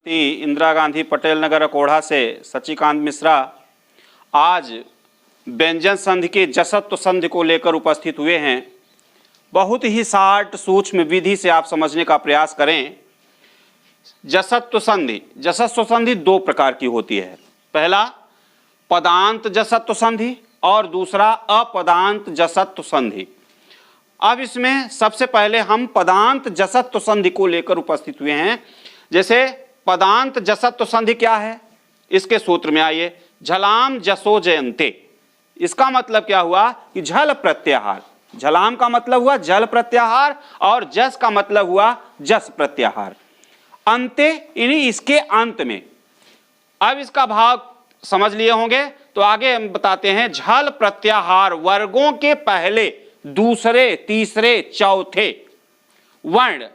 इंदिरा गांधी पटेल नगर अकोढ़ा से सचिकांत मिश्रा आज व्यंजन संधि के जसत्व संधि को लेकर उपस्थित हुए हैं। बहुत ही शार्ट सूक्ष्म विधि से आप समझने का प्रयास करें। जसत्व संधि दो प्रकार की होती है। पहला पदांत जसत्व संधि और दूसरा अपदांत जसत्व संधि। अब इसमें सबसे पहले हम पदांत जसत्व संधि को लेकर उपस्थित हुए हैं। जैसे पदांत जसत्व संधि क्या है, इसके सूत्र में आइए। झलाम जसो जयंते, इसका मतलब क्या हुआ कि झल प्रत्याहार। झलाम का मतलब हुआ जल प्रत्याहार और जस का मतलब हुआ जस प्रत्याहार। अंते यानी इसके अंत में। अब इसका भाव समझ लिए होंगे तो आगे हम बताते हैं। झल प्रत्याहार वर्गों के पहले, दूसरे, तीसरे, चौथे वर्ण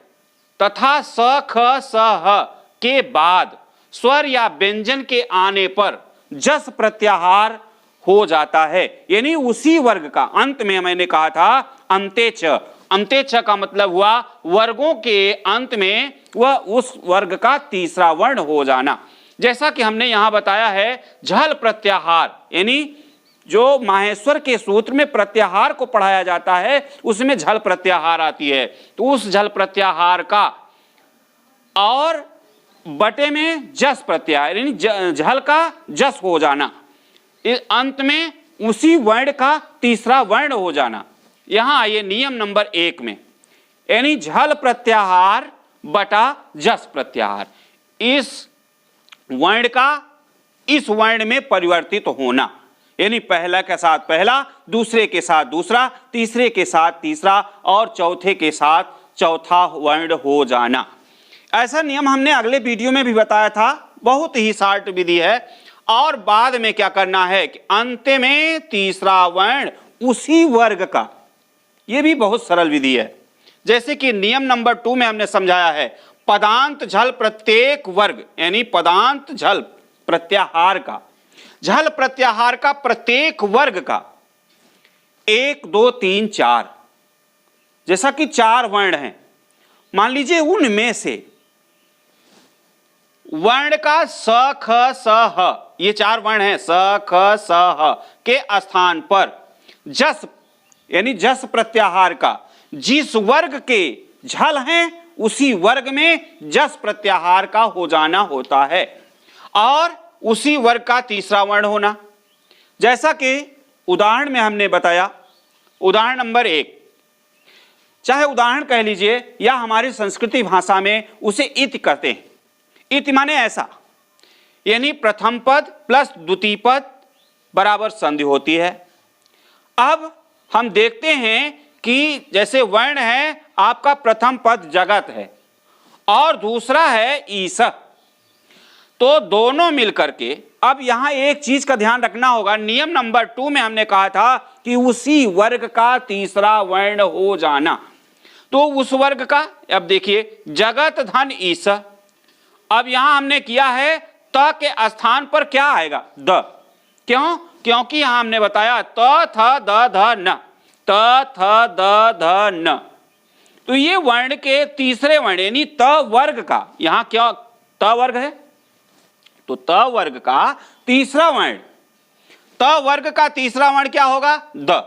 तथा स ख स ह के बाद स्वर या व्यंजन के आने पर जस प्रत्याहार हो जाता है। यानी उसी वर्ग का अंत में मैंने कहा था अंते च। अंते च का मतलब हुआ वर्गों के अंत में वह उस वर्ग का तीसरा वर्ण हो जाना। जैसा कि हमने यहां बताया है, झल प्रत्याहार यानी जो माहेश्वर के सूत्र में प्रत्याहार को पढ़ाया जाता है उसमें झल प्रत्याहार आती है। तो उस झल प्रत्याहार का और बटे में जस प्रत्याहार यानी झल का जस हो जाना, इस अंत में उसी वर्ण का तीसरा वर्ण हो जाना। यहां आइए नियम नंबर 1 में, यानी झल प्रत्याहार बटा जस प्रत्याहार। इस वर्ण का इस वर्ण में परिवर्तित होना, यानी पहला के साथ पहला, दूसरे के साथ दूसरा, तीसरे के साथ तीसरा और चौथे के साथ चौथा वर्ण हो जाना। ऐसा नियम हमने अगले वीडियो में भी बताया था। बहुत ही शार्ट विधि है। और बाद में क्या करना है कि अंत में तीसरा वर्ण उसी वर्ग का। यह भी बहुत सरल विधि है। जैसे कि नियम नंबर 2 में हमने समझाया है, पदांत झल प्रत्येक वर्ग यानी पदांत झल प्रत्याहार का, झल प्रत्याहार का प्रत्येक वर्ग का 1 2 3 4, जैसा कि 4 वर्ण हैं। मान लीजिए उनमें से वर्ण का स ख स ह, ये 4 वर्ण हैं, स ख स ह के स्थान पर जस यानी जस प्रत्याहार का जिस वर्ग के झल हैं उसी वर्ग में जस प्रत्याहार का हो जाना होता है और उसी वर्ग का तीसरा वर्ण होना। जैसा कि उदाहरण में हमने बताया, उदाहरण नंबर 1, चाहे उदाहरण कह लीजिए या हमारी संस्कृति भाषा में उसे इति कहते हैं। इति माने ऐसा, यानी प्रथम पद प्लस द्वितीय पद बराबर संधि होती है। अब हम देखते हैं कि जैसे वर्ण है आपका प्रथम पद जगत है और दूसरा है ईश, तो दोनों मिलकर के, अब यहां एक चीज का ध्यान रखना होगा। नियम नंबर 2 में हमने कहा था कि उसी वर्ग का तीसरा वर्ण हो जाना। तो उस वर्ग का, अब देखिए जगत धन ईश। अब यहां हमने किया है त के स्थान पर क्या आएगा, द। क्यों? क्योंकि यहां हमने बताया त थ द ध न, त थ द ध न। तो ये वर्ण के तीसरे वर्ण यानी त वर्ग का, यहां क्या त वर्ग है तो त वर्ग का तीसरा वर्ण, त वर्ग का तीसरा वर्ण क्या होगा, द।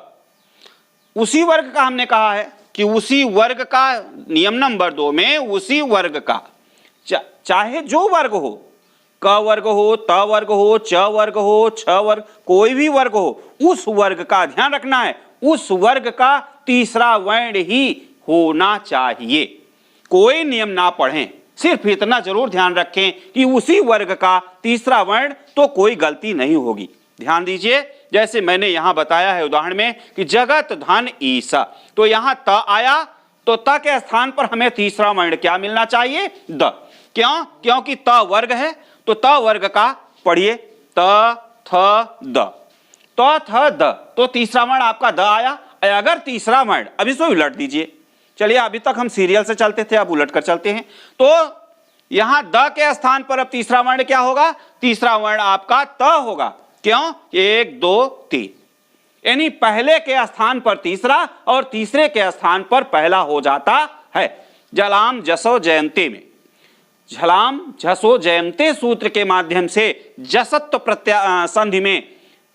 उसी वर्ग का हमने कहा है कि उसी वर्ग का, नियम नंबर 2 में उसी वर्ग का, चाहे जो वर्ग हो, क वर्ग हो, त वर्ग हो, च वर्ग हो, छ वर्ग, कोई भी वर्ग हो, उस वर्ग का ध्यान रखना है, उस वर्ग का तीसरा वर्ण ही होना चाहिए। कोई नियम ना पढ़ें, सिर्फ इतना जरूर ध्यान रखें कि उसी वर्ग का तीसरा वर्ण, तो कोई गलती नहीं होगी। ध्यान दीजिए, जैसे मैंने यहां बताया है उदाहरण में कि जगत धन ईसा, तो यहां त आया तो त के स्थान पर हमें तीसरा वर्ण क्या मिलना चाहिए, द। क्यों? क्योंकि त वर्ग है, तो त वर्ग का पढ़िए त थ द, त थ द, तो तीसरा वर्ण आपका द आया। अगर तीसरा वर्ण, अब इसको उलट दीजिए। चलिए, अभी तक हम सीरियल से चलते थे, अब उलट कर चलते हैं। तो यहां द के स्थान पर अब तीसरा वर्ण क्या होगा, तीसरा वर्ण आपका त होगा। क्यों? 1 2 3, यानी पहले के स्थान पर तीसरा और तीसरे के स्थान पर पहला हो जाता है। जलाम जसो जयंती में झलाम झसो जयंते सूत्र के माध्यम से जसत्व संधि में,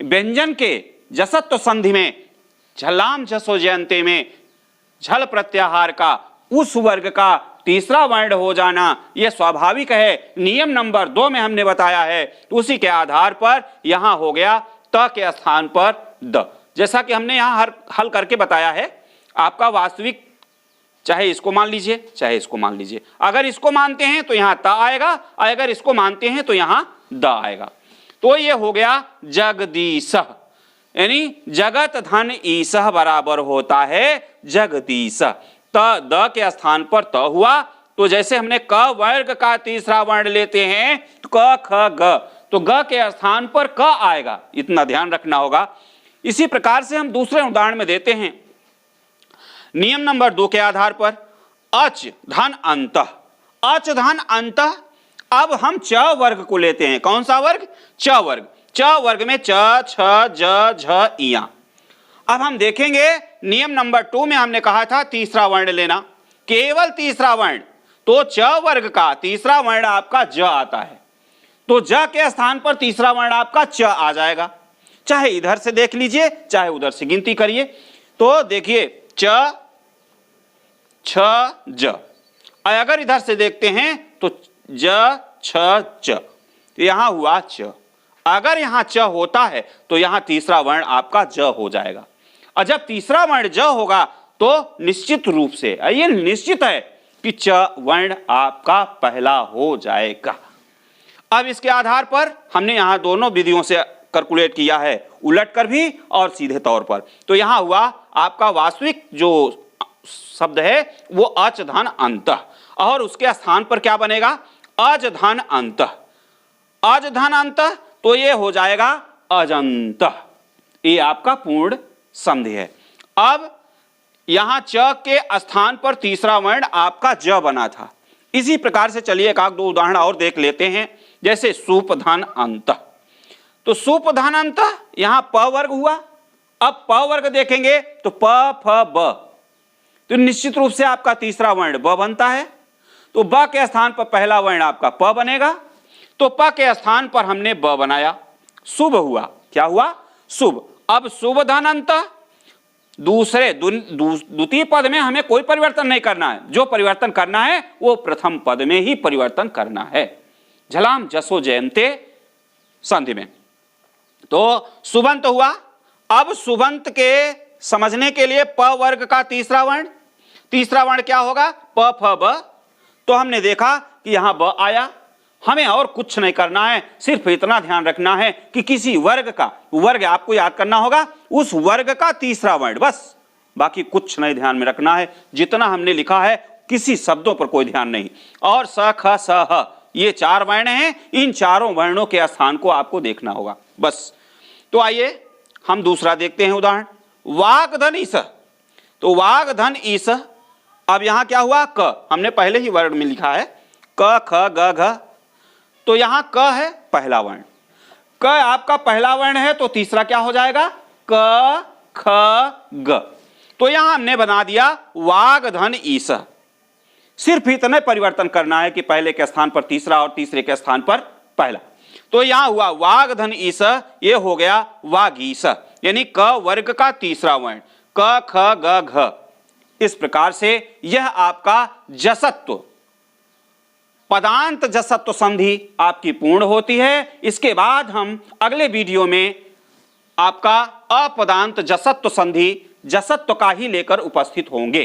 व्यंजन के जसत्व संधि में झलाम झसो जयंते में झल प्रत्याहार का उस वर्ग का तीसरा वर्ण हो जाना यह स्वाभाविक है। नियम नंबर 2 में हमने बताया है, उसी के आधार पर यहां हो गया त के स्थान पर द। जैसा कि हमने यहां हल करके बताया है, आपका वास्तविक चाहे इसको मान लीजिए चाहे इसको मान लीजिए, अगर इसको मानते हैं तो यहां त आएगा, अगर इसको मानते हैं तो यहां द आएगा। तो ये हो गया जगदीश, यानी जगत धन ईसह बराबर होता है जगदीश। त द के स्थान पर त हुआ, तो जैसे हमने क वर्ग का तीसरा वर्ण लेते हैं तो क ख ग, तो ग के स्थान पर क आएगा, इतना ध्यान रखना होगा। इसी प्रकार से हम दूसरे उदाहरण में देते हैं, नियम नंबर 2 के आधार पर अच धन अंतः, अच धन अंतः। अब हम च वर्ग को लेते हैं, कौन सा वर्ग? च वर्ग। च वर्ग में च छ ज झ इया। अब हम देखेंगे नियम नंबर 2 में हमने कहा था तीसरा वर्ण लेना, केवल तीसरा वर्ण, तो च वर्ग का तीसरा वर्ण आपका ज आता है, तो ज के स्थान पर तीसरा वर्ण आपका च आ जाएगा। चाहे इधर से देख लीजिए चाहे उधर से गिनती करिए, तो देखिए च छ ज, अगर इधर से देखते हैं तो ज छ च, तो यहां हुआ च। अगर यहां च होता है तो यहां तीसरा वर्ण आपका ज हो जाएगा, और जब तीसरा वर्ण ज होगा तो निश्चित रूप से ये निश्चित है कि च वर्ण आपका पहला हो जाएगा। अब इसके आधार पर हमने यहां दोनों विधियों से कैलकुलेट किया है, उलट कर भी और सीधे तौर पर। तो यहां हुआ आपका वास्तविक जो शब्द है वो अच धन अंतः, और उसके स्थान पर क्या बनेगा? अज धन अंतः। अज धन अंतः, तो ये हो जाएगा अजंतः। ये आपका पूर्ण संधि है। अब यहां च के स्थान पर तीसरा वर्ण आपका ज बना था। इसी प्रकार से चलिए एक आध दो उदाहरण और देख लेते हैं, जैसे सूप धन अंतः। तो सूप धन अंतः यहां प वर्ग हुआ। अब प वर्ग देखेंगे तो प फ ब, तो निश्चित रूप से आपका तीसरा वर्ण ब बनता है, तो ब के स्थान पर पहला वर्ण आपका प बनेगा, तो प के स्थान पर हमने ब बनाया, शुभ हुआ। क्या हुआ? शुभ। अब शुभ धन अंतः, दूसरे द्वितीय पद में हमें कोई परिवर्तन नहीं करना है, जो परिवर्तन करना है वो प्रथम पद में ही परिवर्तन करना है, झलाम जसो जयंते संधि में। तो सुबंत हुआ। अब सुबंत के समझने के लिए प वर्ग का तीसरा वर्ण क्या होगा? प फ ब। तो हमने देखा कि यहां ब आया, हमें और कुछ नहीं करना है, सिर्फ इतना ध्यान रखना है कि किसी वर्ग का, वर्ग आपको याद करना होगा, उस वर्ग का तीसरा वर्ण, बस, बाकी कुछ नहीं ध्यान में रखना है। जितना हमने लिखा है किसी शब्दों पर कोई ध्यान नहीं। और स ख स ह, ये 4 वर्ण हैं, इन चारों वर्णों के स्थान को आपको देखना होगा, बस। तो आइए हम दूसरा देखते हैं उदाहरण, वागधन ईस। तो वागधन ईस, अब यहां क्या हुआ? क, हमने पहले ही वर्ण में लिखा है क ख ग घ, तो यहां क है पहला वर्ण। क आपका पहला वर्ण है तो तीसरा क्या हो जाएगा? क ख ग। तो यहां हमने बना दिया वागधन ईस। सिर्फ इतने परिवर्तन करना है कि पहले के स्थान पर तीसरा और तीसरे के स्थान पर पहला। तो यहां हुआ वागधन ईस, ये हो गया वागीस, यानी क वर्ग का तीसरा वर्ण, क ख ग घ। इस प्रकार से यह आपका जसत्व, पदांत जसत्व संधि आपकी पूर्ण होती है। इसके बाद हम अगले वीडियो में आपका अपदांत जसत्व संधि, जसत्व का ही लेकर उपस्थित होंगे।